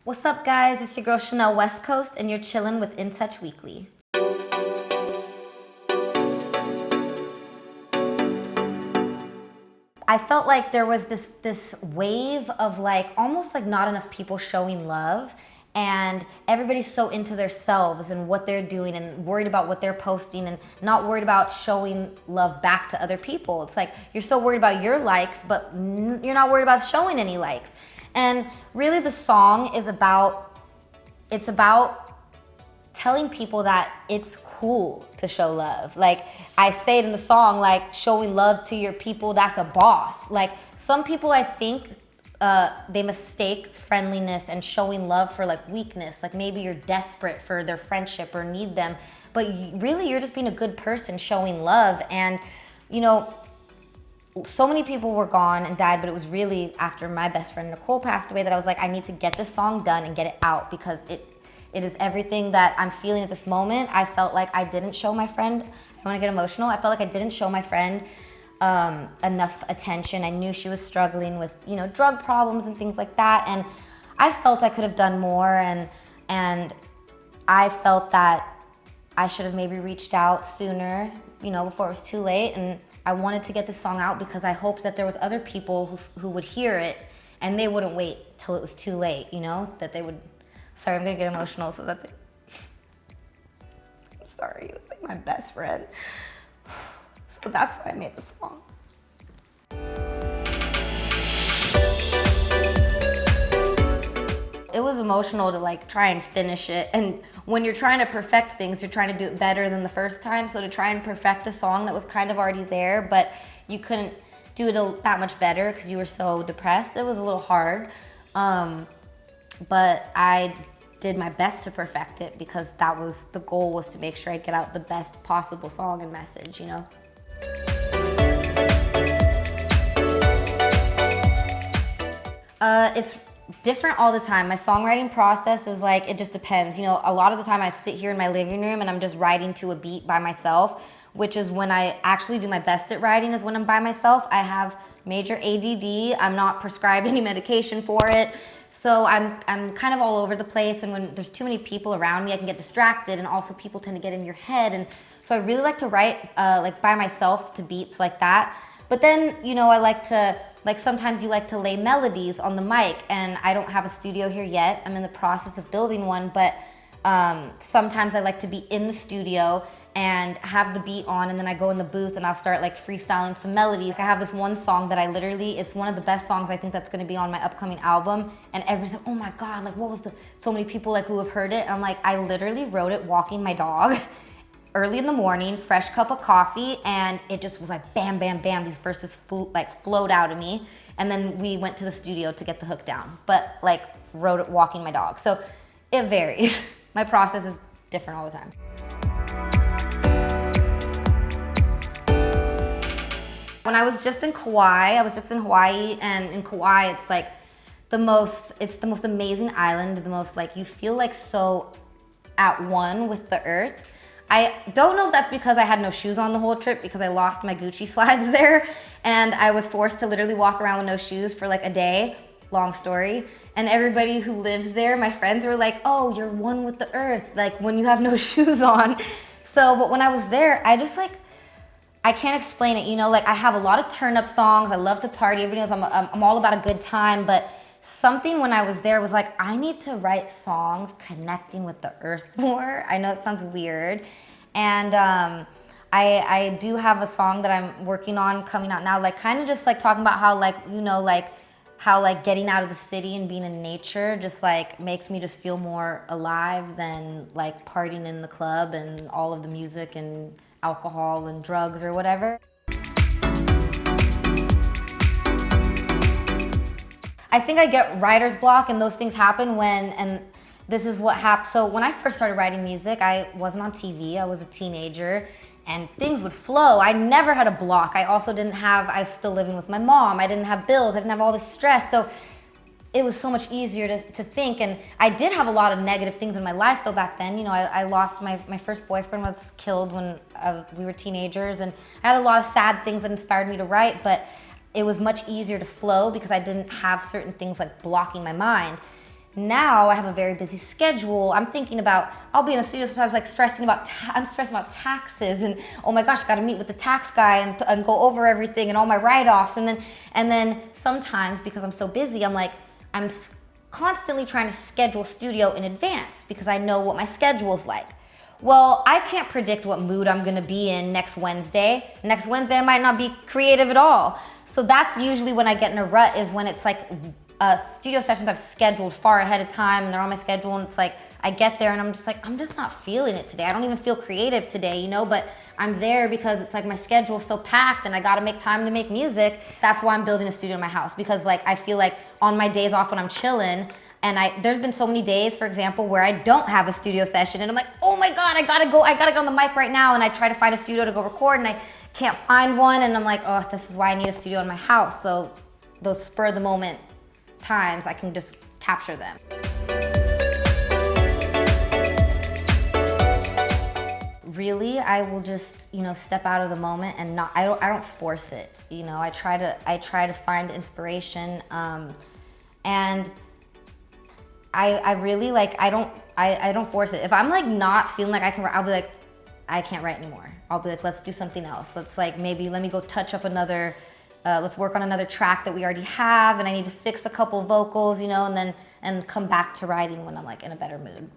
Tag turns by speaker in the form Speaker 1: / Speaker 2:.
Speaker 1: What's up, guys? It's your girl Chanel West Coast, and you're chilling with InTouch Weekly. I felt like there was this wave of almost like not enough people showing love, and everybody's so into themselves and what they're doing and worried about what they're posting and not worried about showing love back to other people. It's like you're so worried about your likes, but you're not worried about showing any likes. And really the song is about telling people that it's cool to show love. Like I say it in the song, like showing love to your people, that's a boss. Like some people I think they mistake friendliness and showing love for like weakness. Like maybe you're desperate for their friendship or need them, but really you're just being a good person showing love. And you know, so many people were gone and died, but it was really after my best friend Nicole passed away that I was like, I need to get this song done and get it out because it is everything that I'm feeling at this moment. I felt like I didn't show my friend, I don't want to get emotional, I felt like I didn't show my friend enough attention. I knew she was struggling with, drug problems and things like that, and I felt I could have done more, and I felt that I should have maybe reached out sooner, before it was too late. And I wanted to get this song out because I hoped that there was other people who would hear it and they wouldn't wait till it was too late, that they would. Sorry, I'm gonna get emotional so that I'm sorry, it was like my best friend. So that's why I made the song. It was emotional to try and finish it. And when you're trying to perfect things, you're trying to do it better than the first time. So to try and perfect a song that was kind of already there, but you couldn't do it that much better because you were so depressed, it was a little hard. But I did my best to perfect it because the goal was to make sure I get out the best possible song and message, It's different all the time. My songwriting process is it just depends. A lot of the time I sit here in my living room and I'm just writing to a beat by myself, which is when I actually do my best at writing, is when I'm by myself. I have major ADD. I'm not prescribed any medication for it. So I'm kind of all over the place, and when there's too many people around me, I can get distracted, and also people tend to get in your head. And so I really like to write by myself to beats like that. But then, I like to, sometimes you like to lay melodies on the mic, and I don't have a studio here yet. I'm in the process of building one, but sometimes I like to be in the studio and have the beat on, and then I go in the booth and I'll start freestyling some melodies. I have this one song that it's one of the best songs I think that's gonna be on my upcoming album, and everybody's like, oh my God, what was so many people who have heard it, and I'm like, I literally wrote it walking my dog early in the morning, fresh cup of coffee, and it just was bam, bam, bam, these verses flowed out of me, and then we went to the studio to get the hook down, but wrote it walking my dog. So it varies. My process is different all the time. When I was just in Kauai, I was just in Hawaii, and in Kauai, it's the most amazing island, the most you feel so at one with the earth. I don't know if that's because I had no shoes on the whole trip because I lost my Gucci slides there, and I was forced to literally walk around with no shoes for a day, long story. And everybody who lives there, my friends were like, oh, you're one with the earth, when you have no shoes on. So, but when I was there, I just I can't explain it, I have a lot of turn-up songs. I love to party. Everybody knows I'm all about a good time, but something when I was there was I need to write songs connecting with the earth more. I know it sounds weird. And I do have a song that I'm working on coming out now, kind of just talking about how how getting out of the city and being in nature just makes me just feel more alive than partying in the club and all of the music and alcohol and drugs or whatever. I think I get writer's block, and those things happen and this is what happened. So when I first started writing music, I wasn't on TV, I was a teenager, and things would flow. I never had a block. I was still living with my mom. I didn't have bills, I didn't have all this stress. So it was so much easier to think. And I did have a lot of negative things in my life though back then. I lost my first boyfriend was killed when we were teenagers, and I had a lot of sad things that inspired me to write, but it was much easier to flow because I didn't have certain things blocking my mind. Now I have a very busy schedule. I'm thinking about, I'll be in the studio sometimes like I'm stressing about taxes and oh my gosh, I gotta meet with the tax guy and go over everything and all my write-offs. And then sometimes because I'm so busy, I'm constantly trying to schedule studio in advance because I know what my schedule's like. Well, I can't predict what mood I'm gonna be in next Wednesday. Next Wednesday I might not be creative at all. So that's usually when I get in a rut, is when it's like studio sessions I've scheduled far ahead of time and they're on my schedule, and it's like I get there and I'm just not feeling it today. I don't even feel creative today, you know, but I'm there because it's like my schedule's so packed and I gotta make time to make music. That's why I'm building a studio in my house, because like I feel like on my days off when I'm chilling, and there's been so many days, for example, where I don't have a studio session and I'm like, oh my God, I gotta get on the mic right now, and I try to find a studio to go record and I can't find one, and I'm like, oh, this is why I need a studio in my house. So those spur of the moment times, I can just capture them. Really, I will just, you know, step out of the moment and I don't force it. You know, I try to find inspiration, and I really like, I don't force it. If I'm like not feeling like I can write, I'll be like, I can't write anymore. I'll be like, let's do something else. Let's like, maybe let me go touch up another, let's work on another track that we already have, and I need to fix a couple vocals, you know, and come back to writing when I'm like in a better mood.